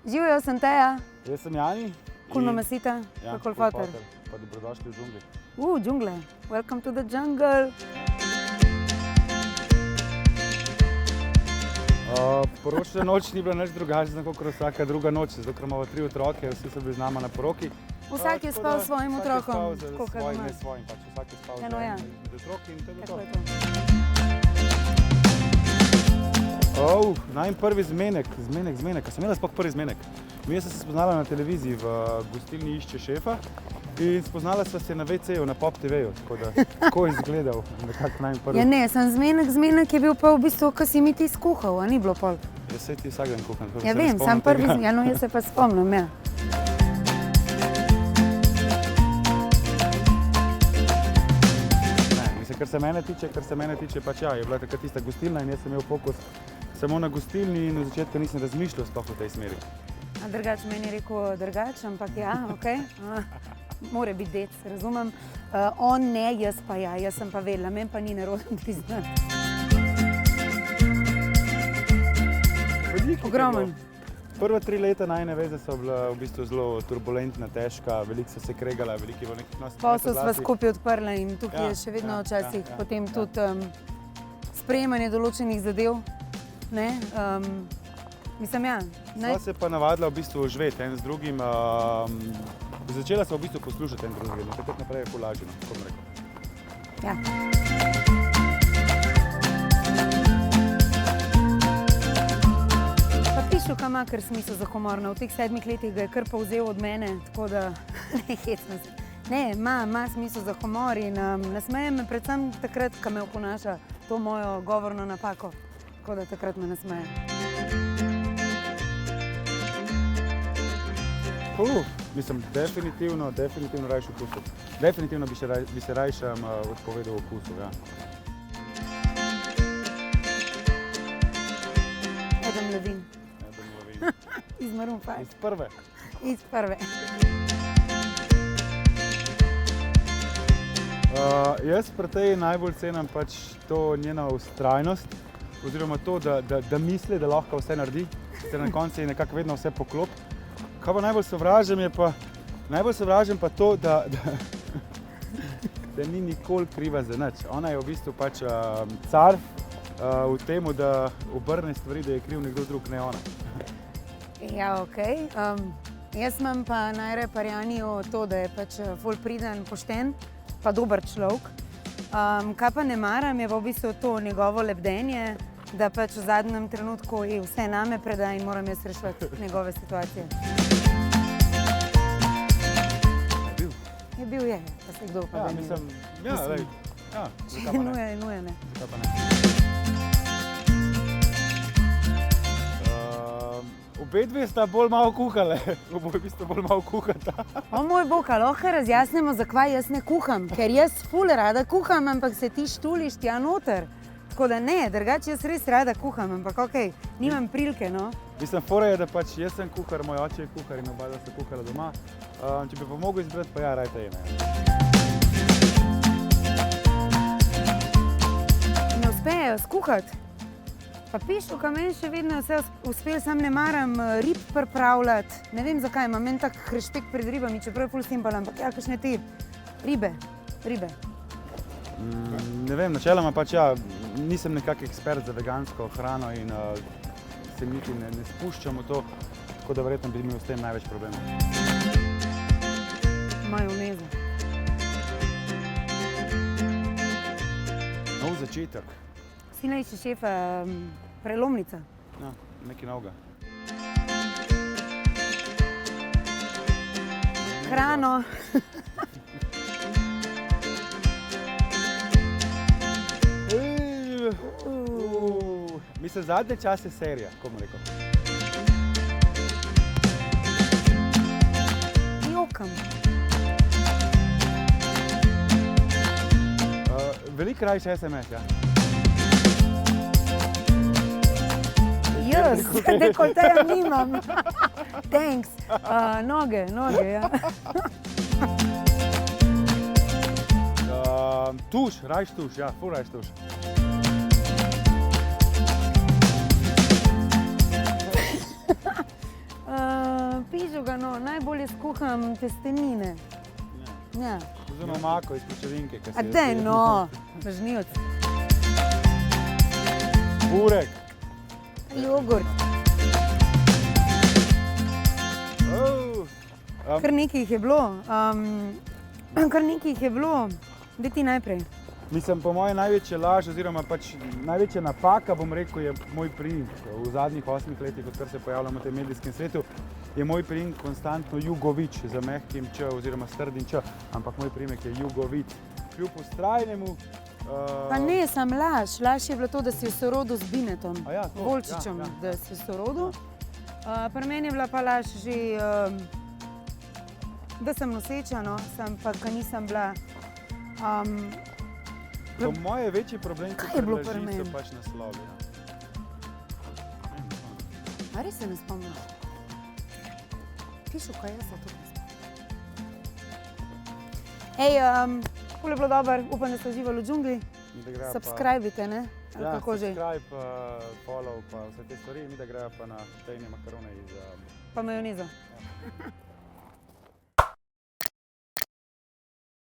Živijo, sem Teja. Jaz sem Jani. Kul Mamacita, Cool Potter. Pa dobrodošli v džungli. Džungle. Welcome to the jungle. Poročna noč ni bila nič drugačna kot vsaka druga noč, zato ker imamo 3 otroke, vsi so bili z nama na poroki. Vsak je spal s svojim otrokom. Vsak je spal z svojim, ne svojim, pač vsak je spal z otroki in to je to. Najm prvi zmenek. A sem imela sploh prvi zmenek? Mi sem se spoznala na televiziji v gostilni Išče šefa in spoznala sva se na WC-ju, na Pop TV-ju, tako da tako je izgledal nekako najm prvi. Ja ne, sem zmenek je bil pa v bistvu, ko si mi ti skuhal, a ni bilo pol? Ja, saj ti vsak dan kuham. Ja vem, sam prvi zmenek, ja no, jaz se pa spomnim, ja. Kar se mene tiče, pač ja, je bila takrat tista gostilna in jaz sem imel fokus samo na gostilni in v začetku nisem razmišljal sploh v tej smeri. A drugače, meni je rekel drugače, ampak ja, okej. More biti dec, razumem. On ne, jaz pa ja, jaz sem pa vedela, meni pa ni nerodno priznati. Ogromen. Prva 3 leta najine veze so bila v bistvu zelo turbulentna, težka, veliko so se kregala, veliko je bilo nekih nosnih. Posel sva skupaj odprla in tukaj je še vedno včasih potem tudi sprejemanje določenih zadev. Mislim, ja. Sva se pa navadila v bistvu živeti en z drugim. Začela sva v bistvu poslušati en drugega, takrat naprej je ful lažje, tako bom rekel. Ja. Pišuka ima kar smisel za humor, v teh 7 letih ga je kar povzel od mene, tako da ne hecam se. Ne, ima smisel za humor in nasmeje me predvsem takrat, ko me oponaša to mojo govorno napako, tako da takrat me nasmeje. Mislim, definitivno rajš okusu. Definitivno bi se rajš odpovedal okusu, ja. Adam Levine. Iz Maroon 5. Iz prve. Jaz pri tej najbolj cenim pač to njena vztrajnost, oziroma to, da misli, da lahko vse naredi, ter na koncu je nekako vedno vse poklop. Kaj pa najbolj sovražim pa to, da ni nikoli kriva za nič. Ona je v bistvu pač car v temu, da obrne stvari, da je kriv nekdo drug, ne ona. Ja, okej. Jaz imam pa najraje pri Janiju to, da je pač ful priden, pošten, pa dober človek. Kaj pa ne maram, je v bistvu to njegovo lebdenje, da pač v zadnjem trenutku vse name preda in moram jaz reševati njegove situacije. Je bil, je, pa se kdo pa da ni. Mislim, ja, lej, ja, zakaj pa ne? Nuje, ne. Zakaj pa ne? Obedve sta bolj malo kuhale, oboje sta bolj malo kuhata. O moj bog, lahko razjasnimo, zakaj jaz ne kuham, ker jaz ful rada kuham, ampak se ti štuliš tja noter. Tako da ne, drugače jaz res rada kuham, ampak okej, nimam prilike, no. Mislim, fora je, da pač jaz sem kuhar, moj oče je kuhar in oba sta kuhala doma. Če bi pa mogel izbrati, pa ja, rajte ime. Ne uspejo skuhati. Pa pišuka meni še vedno vse uspel, sam ne maram rib pripravljati. Ne vem zakaj, imam meni tak hreštek pred ribami, čeprav je ful simpel, ampak ja, kakšne te ribe. Ne vem, načeloma pač ja, nisem nekak ekspert za vegansko hrano in se niti ne spuščam v to, tako da verjetno bi imel s tem največ problemov. Majoneza. Nov začetek. Sina Išče šefa, prelomnica. Ja, nekaj novega. Hrano. Mislim, zadnje čas je serija, kako bom rekel. Jokam. Veliko rajš SMS, ja. Jaz, dekolteja nimam. Thanks. Noge, ja. Tuš, rajš tuš, ja, ful rajš tuš. ga, no, najbolje skuham testenine. Ja. Vzemimo mako iz pločevinke, ki A daj, no, lažnivec. Burek. Jogurt. Kar nekaj jih je bilo. Daj ti najprej. Mislim, po moje največja laž oziroma pač največja napaka, bom rekel, je moj priimek. V zadnjih 8 letih, odkar se pojavljam v tem medijskem svetu, je moj priimek konstantno Jugovič, z mehkim č oziroma s trdim č, ampak moj priimek je Jugovič. Kljub vztrajnemu... Pa ne, sam laž. Laž je bilo to, da si v sorodu z Binetom, Ja, to, Volčičem, ja. da si v sorodu. Pri meni je bila pa laž že, da sem noseča, no, pa ka nisem bila. Po moje večji problem, Kaj je bilo laži, pri meni? so pač naslovi. Ja. A res se ne spomniš? Pišu, kaj jaz se to ne spomnim. Ej, ful je bilo dobro, upam, da ste uživali v džungli. Mi da grejo pa- Subscribite, ne? Ali Ja, kako že? subscribe, follow pa vse te stvari, mi da grejo pa na tejne makarone iz... Pa majonezo. Ja.